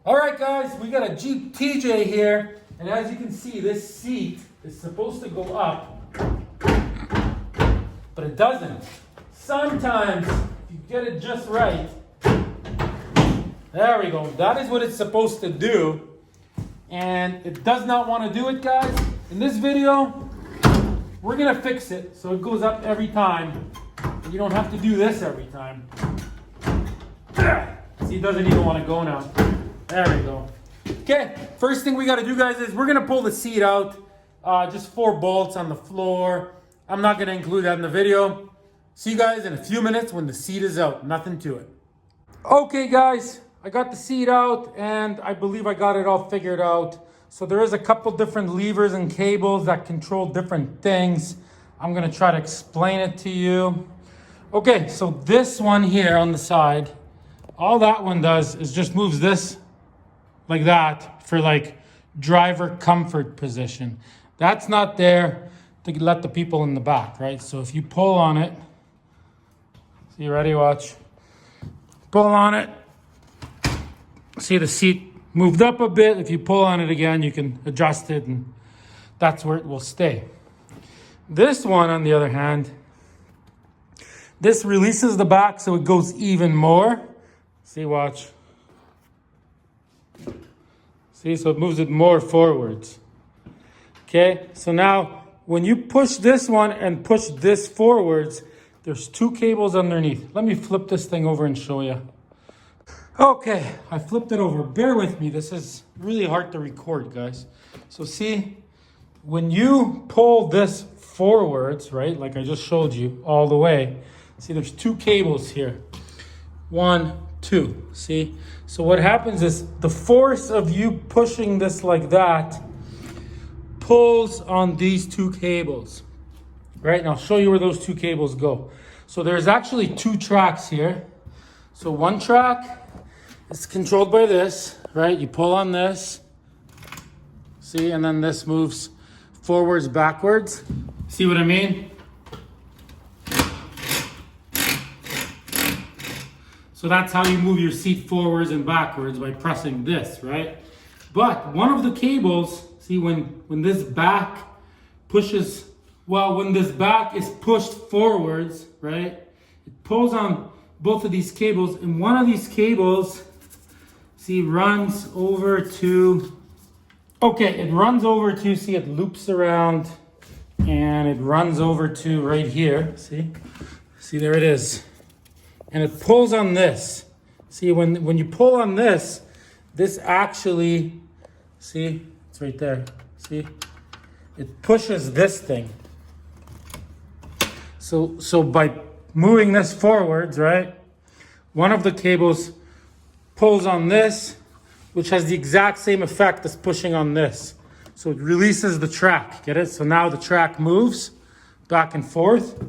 All right, guys, we got a Jeep TJ here, and as you can see, this seat is supposed to go up, but it doesn't. Sometimes, if you get it just right, there we go. That is what it's supposed to do, and it does not want to do it, guys. In this video, we're gonna fix it so it goes up every time, and you don't have to do this every time. See, it doesn't even want to go now. There we go. Okay, first thing we got to do, guys, is we're going to pull the seat out. Just 4 bolts on the floor. I'm not going to include that in the video. See you guys in a few minutes when the seat is out. Nothing to it. Okay, guys, I got the seat out, and I believe I got it all figured out. So there is a couple different levers and cables that control different things. I'm going to try to explain it to you. Okay, so this one here on the side, all that one does is just moves this like that for like driver comfort position. That's not there to let the people in the back, right? So if you pull on it, see, ready, watch. Pull on it. See the seat moved up a bit. If you pull on it again, you can adjust it and that's where it will stay. This one, on the other hand, this releases the back so it goes even more. See, watch. See, so it moves it more forwards. Okay, so now when you push this one and push this forwards, there's 2 cables underneath. Let me flip this thing over and show you. Okay, I flipped it over. Bear with me. This is really hard to record, guys. So see, when you pull this forwards, right, like I just showed you all the way, see, there's 2 cables here. 1, 2, see? So what happens is the force of you pushing this like that pulls on these 2 cables, right? And I'll show you where those 2 cables go. So there's actually 2 tracks here. So one track is controlled by this, right? You pull on this, see? And then this moves forwards, backwards. See what I mean? So that's how you move your seat forwards and backwards, by pressing this, right? But one of the cables, see, when this back pushes, well, when this back is pushed forwards, right? It pulls on both of these cables, and one of these cables, see, runs over to, okay, it runs over to, see, it loops around, and it runs over to right here, see? See, there it is. And it pulls on this. See, when you pull on this, this actually, see, it's right there, see? It pushes this thing. So by moving this forwards, right, one of the cables pulls on this, which has the exact same effect as pushing on this. So it releases the track, get it? So now the track moves back and forth.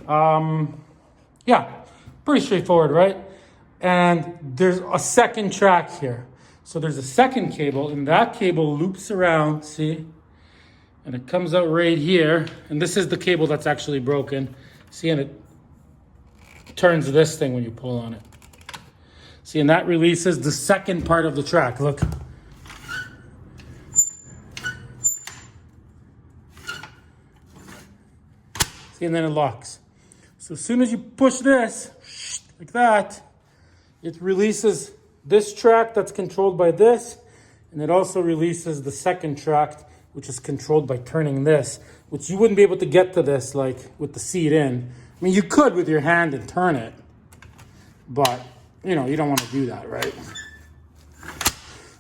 Yeah. Pretty straightforward, right? And there's a second track here. So there's a second cable, and that cable loops around, see? And it comes out right here. And this is the cable that's actually broken. See, and it turns this thing when you pull on it. See, and that releases the second part of the track. Look. See, and then it locks. So as soon as you push this, like that, it releases this track that's controlled by this, and it also releases the second track, which is controlled by turning this, which you wouldn't be able to get to this like with the seat in. I mean, you could with your hand and turn it, but you know, you don't want to do that, right?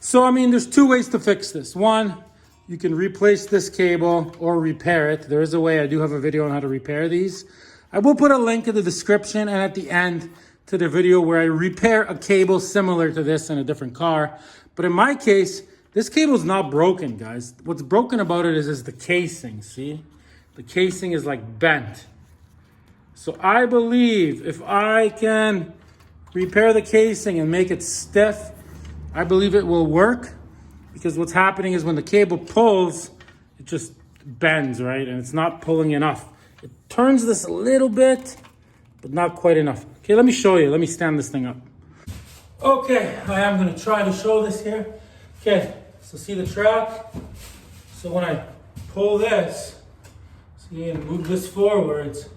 So, I mean, there's 2 ways to fix this. One, you can replace this cable or repair it. There is a way. I do have a video on how to repair these. I will put a link in the description and at the end to the video where I repair a cable similar to this in a different car. But in my case, this cable is not broken, guys. What's broken about it is the casing, see? The casing is like bent. So I believe if I can repair the casing and make it stiff, I believe it will work. Because what's happening is when the cable pulls, it just bends, right? And it's not pulling enough. It turns this a little bit, but not quite enough. Okay, let me show you. Let me stand this thing up. Okay, I am going to try to show this here. Okay, so see the track? So when I pull this, see, and move this forwards,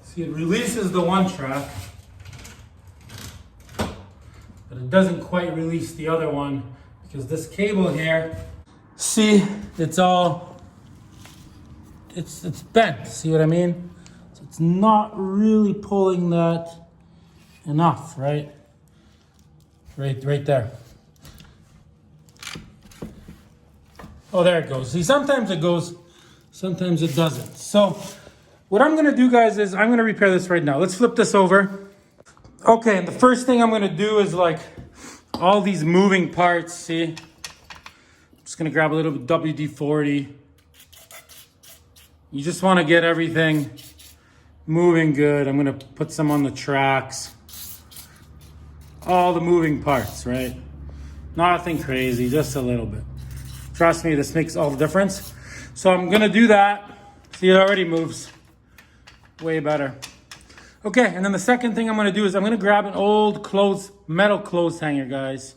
see, it releases the one track, but it doesn't quite release the other one because this cable here, see, it's bent. See what I mean? So it's not really pulling that enough, right? Right there. Oh, there it goes. See, sometimes it goes, sometimes it doesn't. So what I'm gonna do, guys, is I'm gonna repair this right now. Let's flip this over. Okay, and the first thing I'm gonna do is like all these moving parts, see? I'm just gonna grab a little bit WD-40. You just wanna get everything moving good. I'm gonna put some on the tracks. All the moving parts, right? Nothing crazy, just a little bit. Trust me, this makes all the difference. So I'm gonna do that. See, it already moves way better. Okay, and then the second thing I'm gonna do is I'm gonna grab an old metal clothes hanger, guys.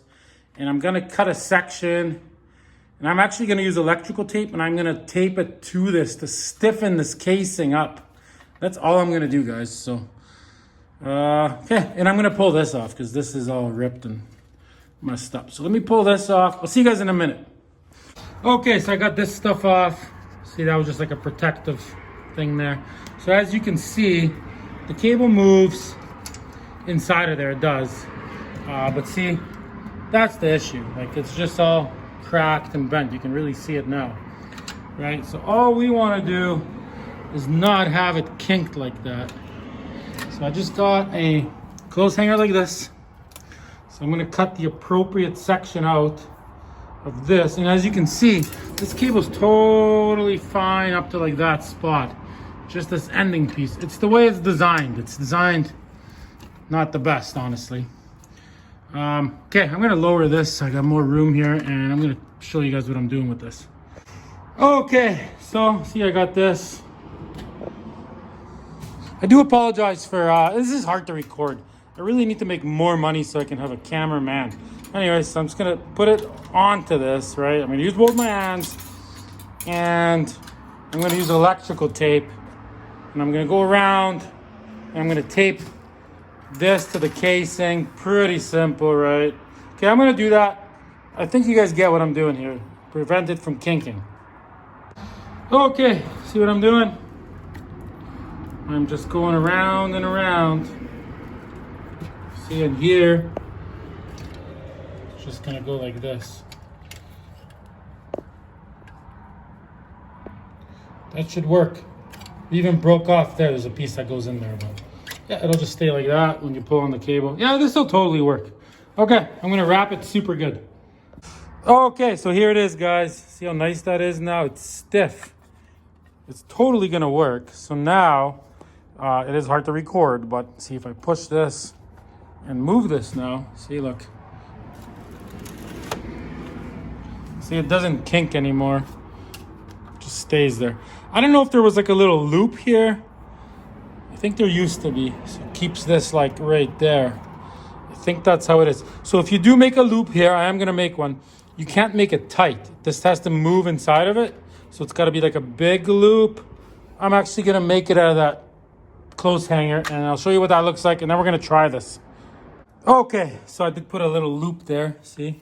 And I'm gonna cut a section. And I'm actually gonna use electrical tape and I'm gonna tape it to this to stiffen this casing up. That's all I'm gonna do, guys, so. Okay, and I'm gonna pull this off because this is all ripped and messed up. So let me pull this off. I'll see you guys in a minute. Okay, so I got this stuff off. See, that was just like a protective thing there. So as you can see, the cable moves inside of there, it does. But see, that's the issue. Like, it's just all cracked and bent. You can really see it now, right? So all we wanna do is not have it kinked like that. So I just got a clothes hanger like this. So I'm gonna cut the appropriate section out of this. And as you can see, this cable's totally fine up to like that spot. Just this ending piece. It's the way it's designed. It's designed not the best, honestly. Okay, I'm gonna lower this. I got more room here and I'm gonna show you guys what I'm doing with this. Okay, so see, I got this. I do apologize for, this is hard to record. I really need to make more money so I can have a cameraman. Anyways, so I'm just gonna put it onto this, right? I'm gonna use both my hands and I'm gonna use electrical tape and I'm gonna go around and I'm gonna tape this to the casing. Pretty simple, right? Okay, I'm gonna do that. I think you guys get what I'm doing here. Prevent it from kinking. Okay, see what I'm doing? I'm just going around and around. See, in here, it's just gonna go like this. That should work. It even broke off there. There's a piece that goes in there, but yeah, it'll just stay like that when you pull on the cable. Yeah, this will totally work. Okay, I'm gonna wrap it super good. Okay, so here it is, guys. See how nice that is now? It's stiff. It's totally gonna work. So now, it is hard to record, but see if I push this and move this now. See, look. See, it doesn't kink anymore. It just stays there. I don't know if there was like a little loop here. I think there used to be. So it keeps this like right there. I think that's how it is. So if you do make a loop here, I am gonna make one. You can't make it tight. This has to move inside of it. So it's gotta be like a big loop. I'm actually gonna make it out of that clothes hanger and I'll show you what that looks like and then we're gonna try this. Okay, so I did put a little loop there, see?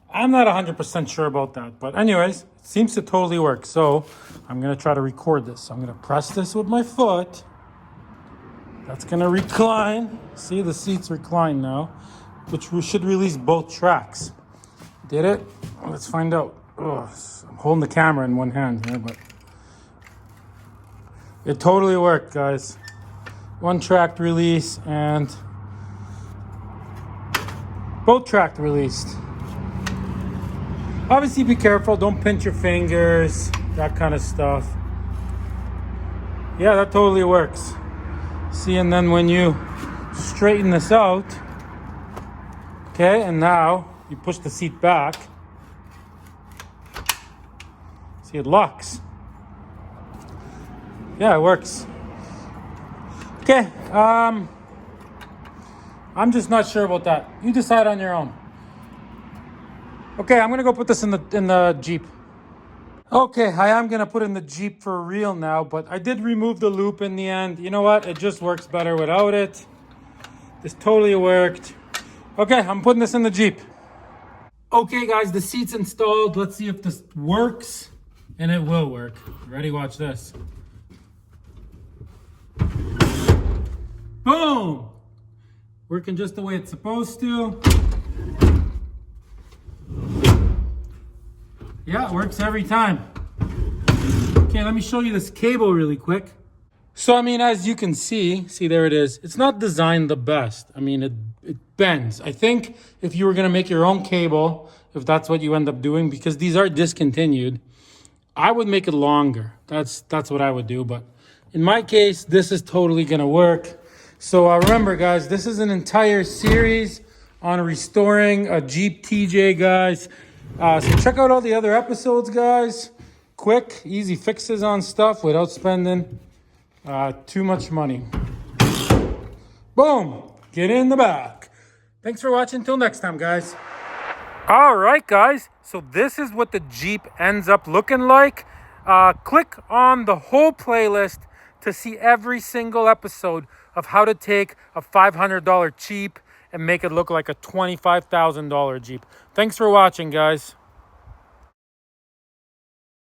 I'm not 100% sure about that, but anyways, it seems to totally work. So I'm gonna try to record this. So I'm gonna press this with my foot. That's gonna recline. See, the seats recline now, which should release both tracks. Did it? Let's find out. Ugh, I'm holding the camera in one hand here, but it totally worked, guys. One track release and both track released. Obviously be careful, don't pinch your fingers, that kind of stuff. Yeah, that totally works. See, and then when you straighten this out, okay, and now you push the seat back, see, it locks. Yeah, it works. Okay, I'm just not sure about that. You decide on your own. Okay, I'm gonna go put this in the Jeep. Okay, I am gonna put in the Jeep for real now, but I did remove the loop in the end. You know what? It just works better without it. This totally worked. Okay, I'm putting this in the Jeep. Okay, guys, the seat's installed. Let's see if this works. And it will work. Ready? Watch this. Boom! Working just the way it's supposed to. Yeah, it works every time. Okay, let me show you this cable really quick. So, I mean, as you can see, there it is. It's not designed the best. I mean, it bends. I think if you were gonna make your own cable, if that's what you end up doing, because these are discontinued, I would make it longer. That's what I would do. But in my case, this is totally gonna work. So remember, guys, this is an entire series on restoring a Jeep TJ, guys. So check out all the other episodes, guys. Quick, easy fixes on stuff without spending too much money. Boom! Get in the back. Thanks for watching. Until next time, guys. All right, guys. So this is what the Jeep ends up looking like. Click on the whole playlist to see every single episode of how to take a $500 Jeep and make it look like a $25,000 Jeep. Thanks for watching, guys.